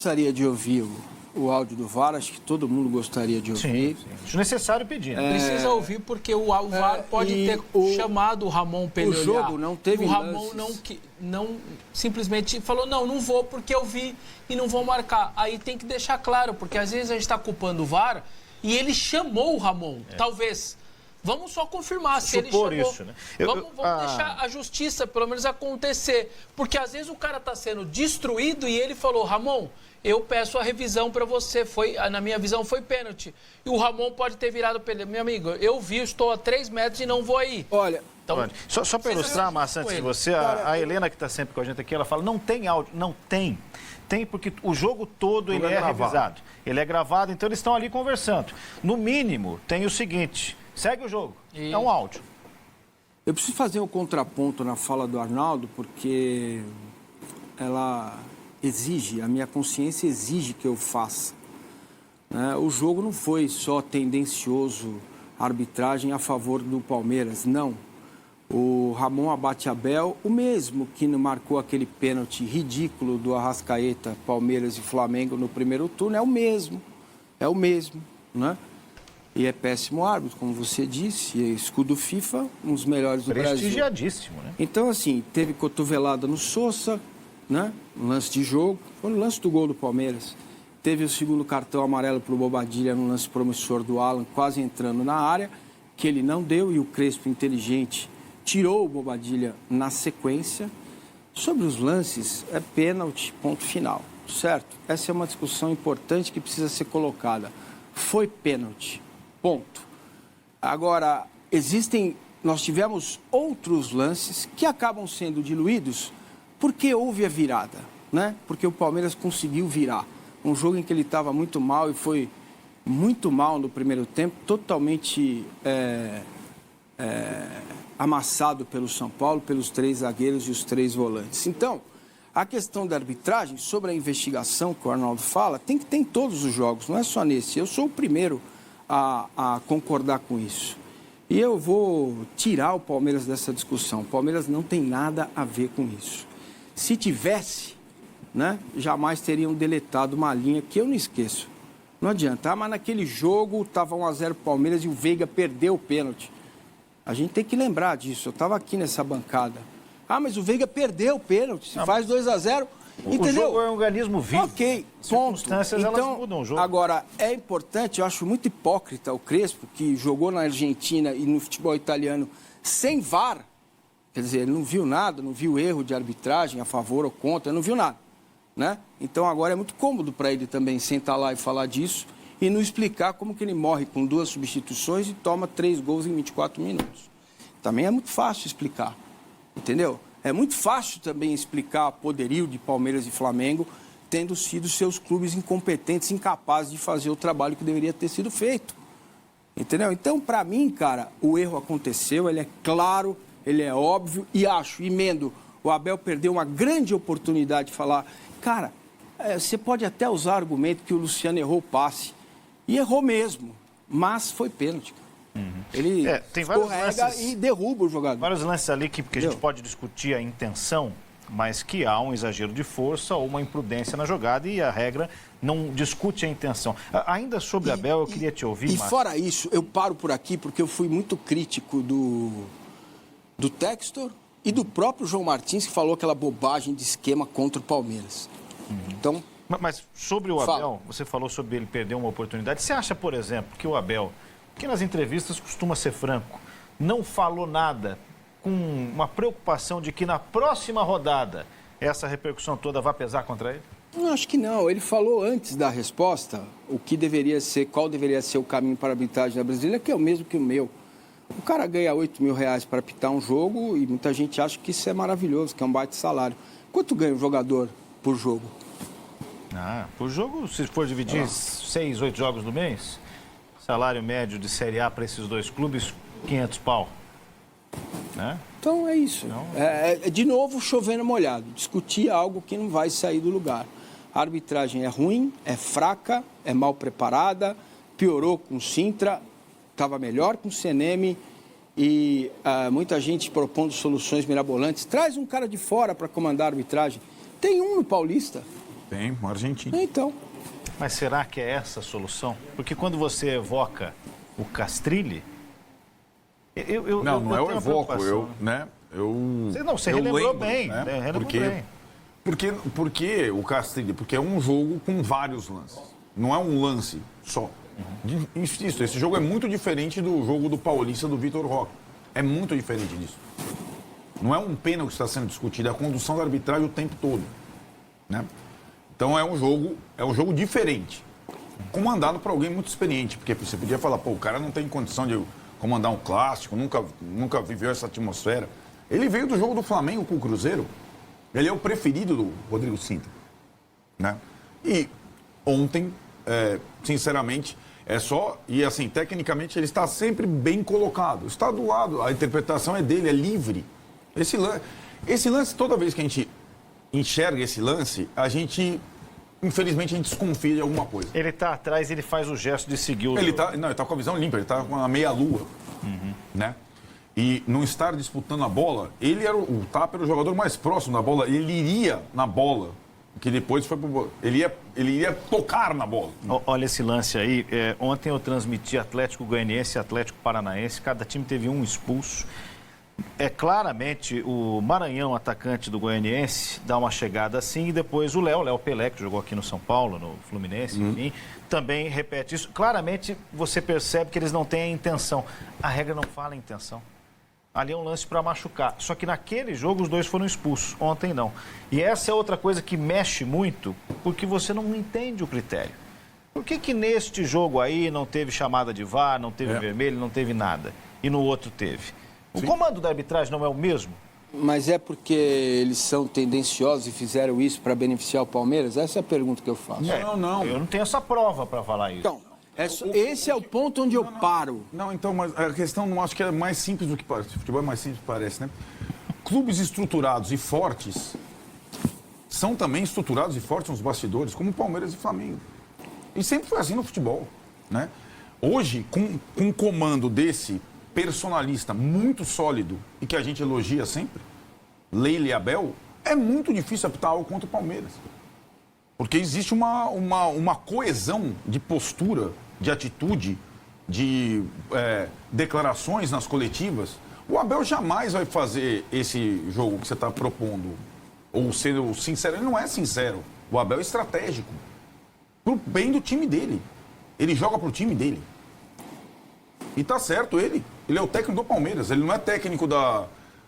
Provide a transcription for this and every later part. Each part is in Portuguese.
Gostaria de ouvir o áudio do VAR, acho que todo mundo gostaria de ouvir. Sim. Acho necessário pedir. Precisa ouvir porque o VAR pode ter chamado o Ramon para ele olhar. O jogo não teve lances. O Ramon não simplesmente falou, não vou porque eu vi e não vou marcar. Aí tem que deixar claro, porque às vezes a gente está culpando o VAR e ele chamou o Ramon, talvez. Vamos só confirmar se ele chamou. Isso, né? Vamos deixar a justiça, pelo menos, acontecer. Porque às vezes o cara está sendo destruído e ele falou, Ramon, eu peço a revisão para você. Na minha visão, foi pênalti. E o Ramon pode ter virado para ele. Meu amigo, eu vi, estou a 3 metros e não vou aí. Olha, então, só para ilustrar, Márcio, antes de você, a Helena que está sempre com a gente aqui, ela fala, não tem áudio. Não tem. Tem porque o jogo todo ele é revisado. Ele é gravado, então eles estão ali conversando. No mínimo, tem o seguinte... Segue o jogo. É um áudio. Eu preciso fazer um contraponto na fala do Arnaldo, porque ela exige, a minha consciência exige que eu faça. Né? O jogo não foi só tendencioso, arbitragem a favor do Palmeiras, não. O Ramon Abate-Abel, o mesmo que marcou aquele pênalti ridículo do Arrascaeta, Palmeiras e Flamengo no primeiro turno, é o mesmo, né? E é péssimo árbitro, como você disse, é escudo FIFA, um dos melhores do Brasil. Prestigiadíssimo, né? Então, assim, teve cotovelada no Sousa, né? Um lance de jogo, foi no lance do gol do Palmeiras. Teve o segundo cartão amarelo para o Bobadilha no lance promissor do Alan, quase entrando na área, que ele não deu e o Crespo, inteligente, tirou o Bobadilha na sequência. Sobre os lances, é pênalti, ponto final, certo? Essa é uma discussão importante que precisa ser colocada. Foi pênalti. Ponto. Agora, nós tivemos outros lances que acabam sendo diluídos porque houve a virada, né? Porque o Palmeiras conseguiu virar. Um jogo em que ele estava muito mal e foi muito mal no primeiro tempo, totalmente amassado pelo São Paulo, pelos 3 zagueiros e os 3 volantes. Então, a questão da arbitragem, sobre a investigação que o Arnaldo fala, tem que ter em todos os jogos, não é só nesse. Eu sou o primeiro a concordar com isso. E eu vou tirar o Palmeiras dessa discussão. O Palmeiras não tem nada a ver com isso. Se tivesse, né, jamais teriam deletado uma linha que eu não esqueço. Não adianta. Mas naquele jogo estava 1-0 Palmeiras e o Veiga perdeu o pênalti. A gente tem que lembrar disso. Eu estava aqui nessa bancada. Mas o Veiga perdeu o pênalti. Se faz 2-0... Entendeu? O jogo é um organismo vivo. Ok, ponto. Então, elas mudam o jogo. Agora, é importante, eu acho muito hipócrita o Crespo, que jogou na Argentina e no futebol italiano sem VAR. Quer dizer, ele não viu nada, não viu erro de arbitragem a favor ou contra, não viu nada. Né? Então, agora é muito cômodo para ele também sentar lá e falar disso e não explicar como que ele morre com 2 substituições e toma 3 gols em 24 minutos. Também é muito fácil explicar, entendeu? É muito fácil também explicar o poderio de Palmeiras e Flamengo, tendo sido seus clubes incompetentes, incapazes de fazer o trabalho que deveria ter sido feito. Entendeu? Então, para mim, cara, o erro aconteceu, ele é claro, ele é óbvio e emendo, o Abel perdeu uma grande oportunidade de falar, cara, você pode até usar o argumento que o Luciano errou o passe, e errou mesmo, mas foi pênalti. Ele tem vários escorrega lances, e derruba o jogador. Vários lances ali que a gente pode discutir a intenção, mas que há um exagero de força ou uma imprudência na jogada e a regra não discute a intenção. Ainda sobre Abel, eu queria te ouvir, Márcio. Fora isso, eu paro por aqui porque eu fui muito crítico do Textor e do próprio João Martins, que falou aquela bobagem de esquema contra o Palmeiras. Então, mas sobre o Abel, você falou sobre ele perder uma oportunidade. Você acha, por exemplo, que o Abel, que nas entrevistas costuma ser franco, não falou nada com uma preocupação de que na próxima rodada essa repercussão toda vai pesar contra ele? Eu acho que não. Ele falou antes da resposta qual deveria ser o caminho para a arbitragem da Brasília, que é o mesmo que o meu. O cara ganha R$8.000 para apitar um jogo e muita gente acha que isso é maravilhoso, que é um baita salário. Quanto ganha um jogador por jogo? Por jogo, se for dividir 6, 8 jogos no mês... Salário médio de Série A para esses 2 clubes, 500 pau. Né? Então é isso. De novo, chovendo molhado. Discutir algo que não vai sair do lugar. A arbitragem é ruim, é fraca, é mal preparada, piorou com o Sintra, estava melhor com o CNM e muita gente propondo soluções mirabolantes. Traz um cara de fora para comandar a arbitragem. Tem um no Paulista. Tem, uma Argentina. Então. Mas será que é essa a solução? Porque quando você evoca o Castrilli, não é o evoco, Você relembrou bem, né? Porque o Castrilli, porque é um jogo com vários lances. Não é um lance só. Insisto, esse jogo é muito diferente do jogo do Paulista do Vitor Roque. É muito diferente disso. Não é um pênalti que está sendo discutido, é a condução da arbitragem o tempo todo, né? Então é um jogo diferente, comandado por alguém muito experiente, porque você podia falar, pô, o cara não tem condição de comandar um clássico, nunca viveu essa atmosfera. Ele veio do jogo do Flamengo com o Cruzeiro, ele é o preferido do Rodrigo Sintra, né? E ontem, sinceramente, e assim, tecnicamente ele está sempre bem colocado, está do lado, a interpretação é dele, é livre. Esse lance, toda vez que a gente enxerga esse lance, infelizmente, a gente desconfia de alguma coisa. Ele está atrás, ele faz o gesto de seguir o... Ele está com a visão limpa, ele está com a meia-lua, né? E não estar disputando a bola, o Tapa era o jogador mais próximo da bola, ele iria na bola, que depois foi pro... Ele iria tocar na bola. Olha esse lance aí, ontem eu transmiti Atlético Goianiense e Atlético Paranaense, cada time teve um expulso. Claramente, o Maranhão, atacante do Goianiense, dá uma chegada assim e depois o Léo Pelé, que jogou aqui no São Paulo, no Fluminense, enfim, também repete isso. Claramente, você percebe que eles não têm a intenção. A regra não fala em intenção. Ali é um lance para machucar. Só que naquele jogo os dois foram expulsos, ontem não. E essa é outra coisa que mexe muito, porque você não entende o critério. Por que neste jogo aí não teve chamada de VAR, não teve vermelho, não teve nada, e no outro teve? O comando da arbitragem não é o mesmo? Mas é porque eles são tendenciosos e fizeram isso para beneficiar o Palmeiras? Essa é a pergunta que eu faço. Não. Eu não tenho essa prova para falar isso. Então, esse é o ponto onde eu paro. Não, então, mas a questão não acho que é mais simples do que parece. O futebol é mais simples do que parece, né? Clubes estruturados e fortes são também estruturados e fortes nos bastidores, como Palmeiras e Flamengo. E sempre foi assim no futebol, né? Hoje, com um comando desse personalista muito sólido e que a gente elogia sempre, Leila e Abel, é muito difícil apitar algo contra o Palmeiras. Porque existe uma coesão de postura, de atitude, de declarações nas coletivas. O Abel jamais vai fazer esse jogo que você está propondo, ou ser sincero. Ele não é sincero. O Abel é estratégico. Pro bem do time dele. Ele joga pro time dele. E tá certo ele. Ele é o técnico do Palmeiras. Ele não é técnico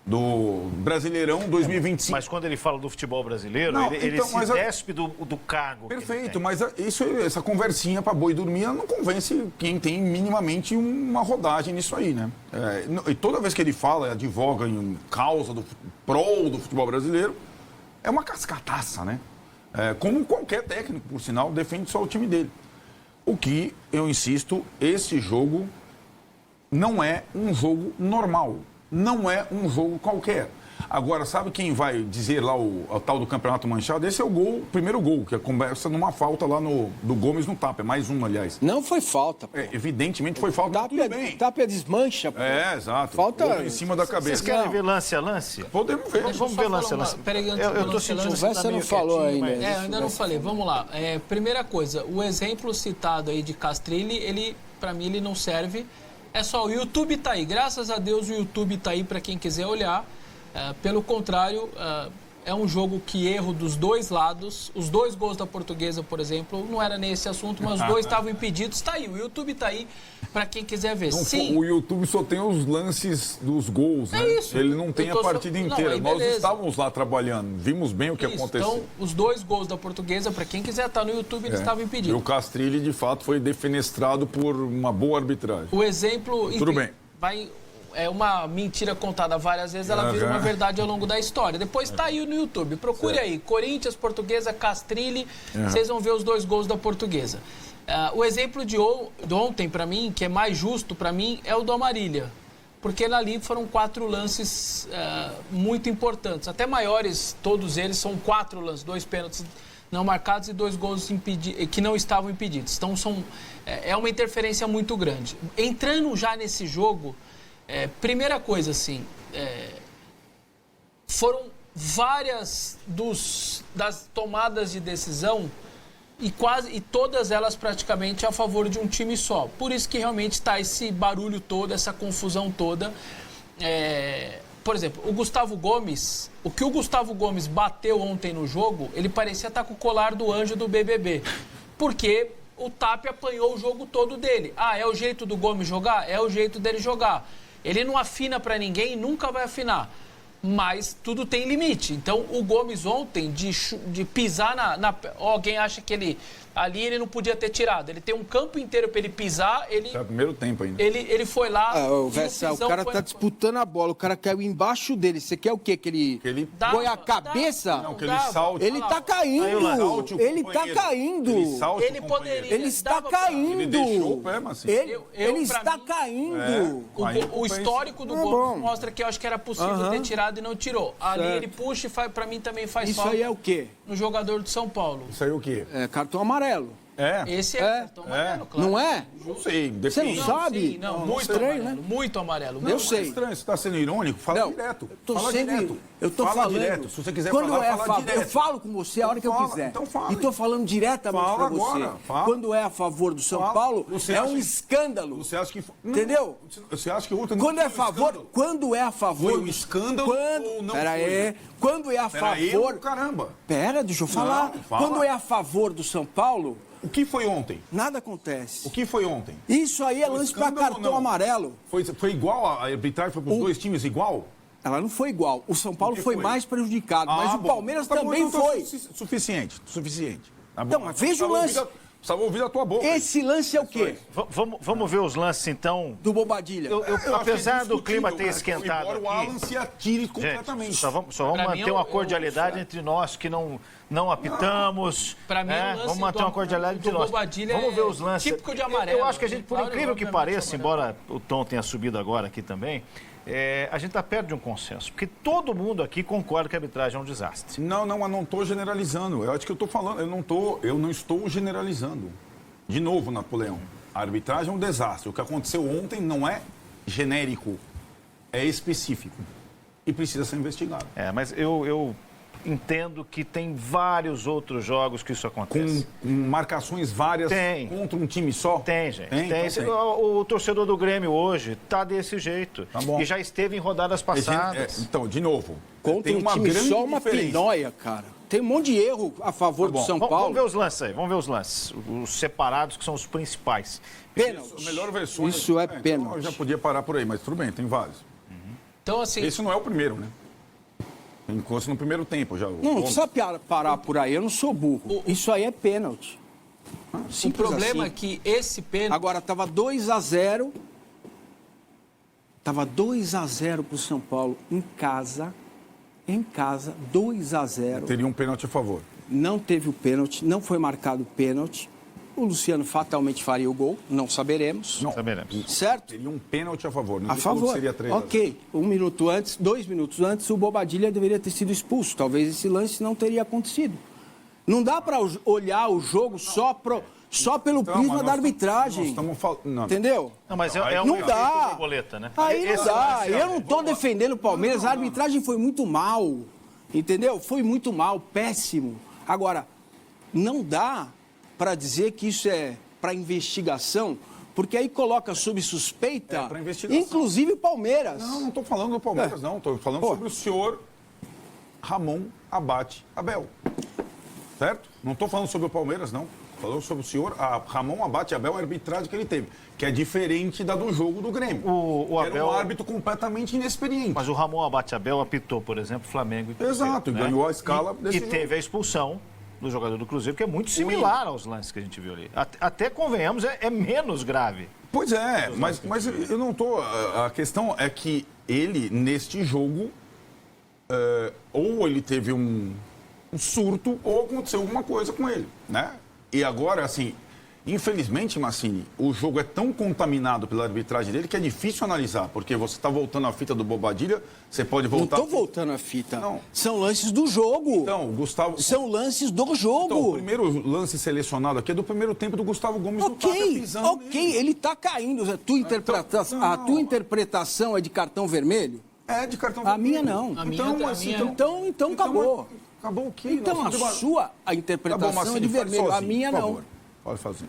do Brasileirão 2025. Mas quando ele fala do futebol brasileiro, não, ele se despe do cargo. Perfeito, mas essa conversinha para boi dormir não convence quem tem minimamente uma rodagem nisso aí, né? E toda vez que ele fala, advoga em causa prol do futebol brasileiro, é uma cascataça, né? Como qualquer técnico, por sinal, defende só o time dele. O que, eu insisto, esse jogo não é um jogo normal. Não é um jogo qualquer. Agora, sabe quem vai dizer lá o tal do campeonato manchado? Esse é o primeiro gol, que conversa numa falta lá do Gomes no Tapa. É mais um, aliás. Não foi falta. Evidentemente foi falta, tudo bem. Tapa desmancha. Pô. Exato. Falta em cima da cabeça. Vocês querem ver lance a lance? Podemos ver. Vamos ver lance a lance. Peraí, eu tô sentindo que você não falou ainda. Ainda não falei. Vamos lá. Primeira coisa, o exemplo citado aí de Castrilli, para mim, ele não serve. É só, o YouTube tá aí. Graças a Deus o YouTube tá aí para quem quiser olhar. Pelo contrário, é um jogo que erro dos dois lados. Os dois gols da Portuguesa, por exemplo, não era nesse assunto, mas os dois estavam impedidos. Tá aí, o YouTube tá aí para quem quiser ver. Sim. O YouTube só tem os lances dos gols, né? É isso. Ele não tem a partida inteira. Nós estávamos lá trabalhando, vimos bem o que aconteceu. Então, os dois gols da Portuguesa, para quem quiser estar no YouTube, eles estavam impedidos. E o Castrilli, de fato, foi defenestrado por uma boa arbitragem. O exemplo... Tudo bem. É uma mentira contada várias vezes, ela vira uma verdade ao longo da história. Depois tá aí no YouTube, procure aí, Corinthians, Portuguesa, Castrilli, vocês vão ver os dois gols da Portuguesa. O exemplo de ontem, para mim, que é mais justo para mim, é o do Amarília. Porque ali foram 4 lances muito importantes, até maiores, todos eles são 4 lances, 2 pênaltis não marcados e 2 gols que não estavam impedidos. Então é uma interferência muito grande. Entrando já nesse jogo... primeira coisa, assim, foram várias das tomadas de decisão e todas elas praticamente a favor de um time só. Por isso que realmente está esse barulho todo, essa confusão toda. Por exemplo, o Gustavo Gomes, o que o Gustavo Gomes bateu ontem no jogo, ele parecia estar com o colar do anjo do BBB. Porque o Tapia apanhou o jogo todo dele. É o jeito do Gomes jogar? É o jeito dele jogar. Ele não afina para ninguém e nunca vai afinar. Mas tudo tem limite. Então, o Gomes ontem, de pisar alguém acha que ele não podia ter tirado. Ele tem um campo inteiro para ele pisar. É o primeiro tempo ainda. Ele foi lá... o cara tá disputando a bola, o cara caiu embaixo dele. Você quer o quê? Que ele põe a cabeça? Não, que ele salte. Ele tá caindo. Ele tá caindo. Ele poderia... Ele está caindo. Ele deixou o pé, mas ele está caindo. O histórico do Gomes mostra que eu acho que era possível ter tirado e não tirou. Ali ele puxa e para mim também faz falta. Isso aí é o quê? No jogador do São Paulo. Isso aí é o quê? É cartão amarelo. Esse é cartão amarelo, claro. Não é? Não sei, depende. Você não sabe? Sim, não, muito estranho, amarelo, né? muito amarelo. Eu sei. É estranho, você está sendo irônico? Fala direto. Eu tô fala falando. Direto. Se você quiser quando falar, fala direto. Eu falo com você a hora que eu quiser. Então fala. E tô falando diretamente para você. Agora, fala. Quando é a favor do São Paulo, um escândalo. Você acha que... Entendeu? Você acha que o outro não quando é a favor, quando é a favor... Foi um escândalo ou não Pera aí. Quando é a favor... Caramba. Pera, deixa eu falar. Quando é a favor do São Paulo... O que foi ontem? Nada acontece. O que foi ontem? Isso aí é lance para cartão amarelo. Foi igual? A arbitragem foi para os dois times igual? Ela não foi igual. O São Paulo foi mais prejudicado, mas o Palmeiras também foi. Suficiente. Tá bom. Então, mas veja o lance. Precisava ouvir a tua boca. Esse lance é o quê? Vamos ver os lances, então. Do Bobadilha. Apesar do clima ter esquentado aqui, o Alan se atire completamente. Gente, só vamos manter uma cordialidade entre nós que não apitamos. Para mim, vamos manter uma cordialidade entre nós. Vamos ver os lances. Típico de amarelo. Eu acho que a gente, por incrível que pareça, embora o tom tenha subido agora aqui também, a gente está perto de um consenso. Porque todo mundo aqui concorda que a arbitragem é um desastre. Não, eu não estou generalizando. Eu acho que eu estou falando, eu não estou generalizando. De novo, Napoleão, a arbitragem é um desastre. O que aconteceu ontem não é genérico, é específico. E precisa ser investigado. Mas eu entendo que tem vários outros jogos que isso acontece. Com marcações várias contra um time só? Tem, gente. Tem. Então o torcedor do Grêmio hoje está desse jeito. Tá bom. E já esteve em rodadas passadas. Então, de novo, contra tem uma time grande só uma diferença. pinóia, cara. Tem um monte de erro a favor do São Paulo. Vamos ver os lances aí, vamos ver os lances. Os separados, que são os principais. Pênalti. Melhor versão. Isso é pênalti. Então eu já podia parar por aí, mas tudo bem, tem vários. Então, assim... Esse não é o primeiro, né? Enquanto no primeiro tempo já. Não precisa parar por aí, eu não sou burro. Isso aí é pênalti. O problema é que esse pênalti... Agora, estava 2-0. Estava 2-0 para o São Paulo em casa. 2-0. Teria um pênalti a favor. Não teve o pênalti, não foi marcado o pênalti. O Luciano fatalmente faria o gol, não saberemos. Não saberemos. Certo? Teria um pênalti a favor. Não a favor. Seria 3 ok. 2 minutos antes, o Bobadilha deveria ter sido expulso. Talvez esse lance não teria acontecido. Não dá para olhar o jogo só pelo prisma da arbitragem. Entendeu? Não, mas não dá. Borboleta, né? Aí não dá. Eu não estou defendendo o Palmeiras. A arbitragem foi muito mal. Entendeu? Foi muito mal, péssimo. Agora, não dá para dizer que isso é para investigação, porque aí coloca sob suspeita, inclusive o Palmeiras. Não estou falando do Palmeiras, não. Estou falando sobre o senhor Ramon Abate Abel. Certo? Não estou falando sobre o Palmeiras, não. Falando sobre o senhor Ramon Abate Abel, a arbitragem que ele teve, que é diferente da do jogo do Grêmio. O Abel... Era um árbitro completamente inexperiente. Mas o Ramon Abate Abel apitou, por exemplo, Flamengo e Cruzeiro. Exato, né? Ganhou a escala desse jogo. Teve a expulsão do jogador do Cruzeiro, que é muito similar aos lances que a gente viu ali. Até convenhamos, é menos grave. Pois é, mas eu não estou... A questão é que ele, neste jogo, ou ele teve um surto, ou aconteceu alguma coisa com ele, né? E agora, assim, infelizmente, Massini, o jogo é tão contaminado pela arbitragem dele que é difícil analisar, porque você está voltando à fita do Bobadilha, você pode voltar... Não estou voltando à fita. Não. São lances do jogo. Então, Gustavo... São lances do jogo. Então, o primeiro lance selecionado aqui é do primeiro tempo do Gustavo Gomes no Tapia pisando nele. Ele está caindo. A tua interpretação é de cartão vermelho? É de cartão A minha vermelho. não. A minha- Então acabou. Acabou o quê? Então Nós a temos sua Tá interpretação bom, é de Massini, faz vermelho. A sozinho, minha por não. favor. Pode fazer.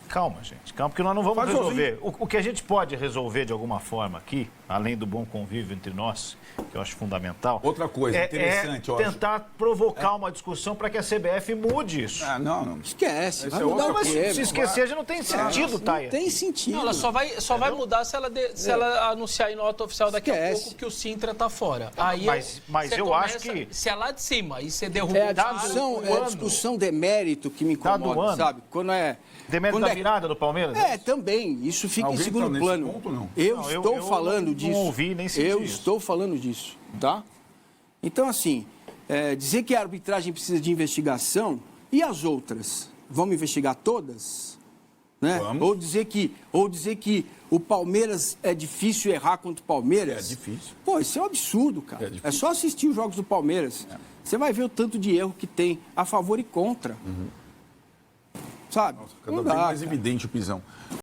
Calma, gente, calma, porque nós não vamos Faz resolver. O que a gente pode resolver de alguma forma aqui, além do bom convívio entre nós, que eu acho fundamental. Outra coisa interessante, eu acho. tentar provocar uma discussão para que a CBF mude isso. Ah, não. Esquece. Vai é mudar outra o Mas quê? se esquecer, já não tem sentido, Thay. Não tem sentido. Não, ela só vai mudar se ela anunciar em nota oficial daqui a Esquece. pouco que o Sintra tá fora. Aí Mas você eu acho que- Se é lá de cima e você derruba É a o dado, discussão de mérito que me Dado incomoda, ano. sabe? Quando é... Demérito quando da virada do Palmeiras? É, também. Isso fica Alguém em segundo tá nesse plano. ponto, não? Eu Não, estou eu falando não disso. ouvi nem senti Eu isso. estou falando disso, tá? Então, assim, dizer que a arbitragem precisa de investigação e as outras? Vamos investigar todas? Né? Vamos. Ou dizer que o Palmeiras é difícil errar contra o Palmeiras? É difícil. Pô, isso é um absurdo, cara. É difícil. É só assistir os jogos do Palmeiras. Você vai ver o tanto de erro que tem a favor e contra. Sabe? Cada Não vez dá, mais cara. evidente o pisão.